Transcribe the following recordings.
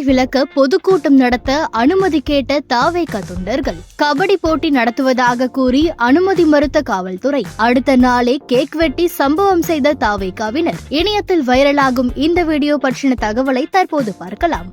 விலக்க பொதுக்கூட்டம் நடத்த அனுமதி கேட்ட தாவேகா தொண்டர்கள். கபடி போட்டி நடத்துவதாக கூறி அனுமதி மறுத்த காவல்துறை. அடுத்த நாளே கேக் வெட்டி சம்பவம் செய்த தாவேகாவினர். இணையத்தில் வைரலாகும் இந்த வீடியோ பற்றின தகவலை தற்போது பார்க்கலாம்.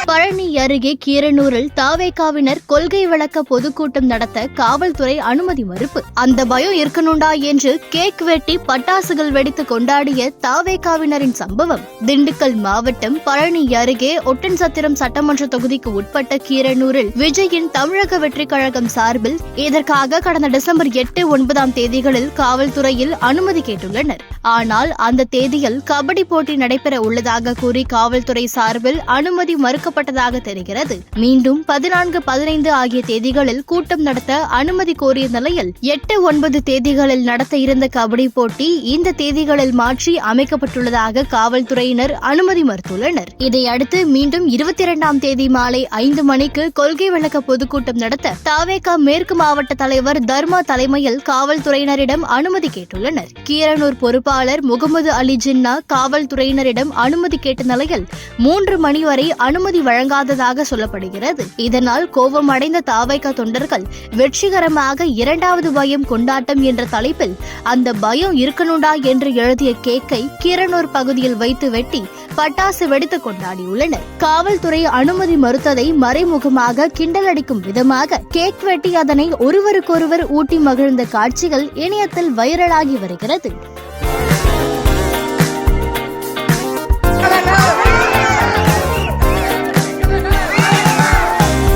பழனி அருகே கீரனூரில் தாவேகாவினர் கொள்கை விளக்க பொதுக்கூட்டம் நடத்த காவல்துறை அனுமதி மறுப்பு. அந்த பயம் இருக்கணும்டா என்று கேக் வெட்டி பட்டாசுகள் வெடித்து கொண்டாடிய தாவேகாவினரின் சம்பவம் திண்டுக்கல் மாவட்டம் பழனி அருகே ஒட்டன்சத்திரம் சட்டமன்ற தொகுதிக்கு உட்பட்ட கீரனூரில் விஜயின் தமிழக வெற்றி கழகம் சார்பில் இதற்காக கடந்த டிசம்பர் 8, 9 தேதிகளில் காவல்துறையில் அனுமதி கேட்டுள்ளனர். ஆனால் அந்த தேதியில் கபடி போட்டி நடைபெற உள்ளதாக கூறி காவல்துறை சார்பில் அனுமதி மறுக்கப்பட்டதாக தெரிகிறது. மீண்டும் 14, 15 ஆகிய தேதிகளில் கூட்டம் நடத்த அனுமதி கோரிய நிலையில் 8, 9 தேதிகளில் நடத்த இருந்த கபடி போட்டி இந்த தேதிகளில் மாற்றி அமைக்கப்பட்டுள்ளதாக காவல்துறையினர் அனுமதி மறுத்துள்ளனர். இதையடுத்து மீண்டும் 22ஆம் தேதி மாலை 5 மணிக்கு கொள்கை விளக்க பொதுக்கூட்டம் நடத்த தாவேகா மேற்கு மாவட்ட தலைவர் தர்மா தலைமையில் காவல்துறையினரிடம் அனுமதி கேட்டுள்ளனர். கீரனூர் பொறுப்பாளர் முகமது அலி ஜின்னா காவல்துறையினரிடம் அனுமதி கேட்ட நிலையில் 3 மணி வரை அனுமதி வழங்காததாக சொல்லப்படுகிறது. இதனால் கோபம் அடைந்த தாவேகா தொண்டர்கள் வெற்றிகரமாக 2வது பயம் கொண்டாட்டம் என்ற தலைப்பில் அந்த பயம் இருக்கணும்டா என்று எழுதிய கேக்கை கீரனூர் பகுதியில் வைத்து வெட்டி பட்டாசு வெடித்து கொண்டாடியுள்ளனர். காவல்துறை அனுமதி மறுத்ததை மறைமுகமாக கிண்டலடிக்கும் விதமாக கேக் வெட்டி அதனை ஒருவருக்கொருவர் ஊட்டி மகிழ்ந்த காட்சிகள் இணையத்தில் வைரலாகி வருகிறது.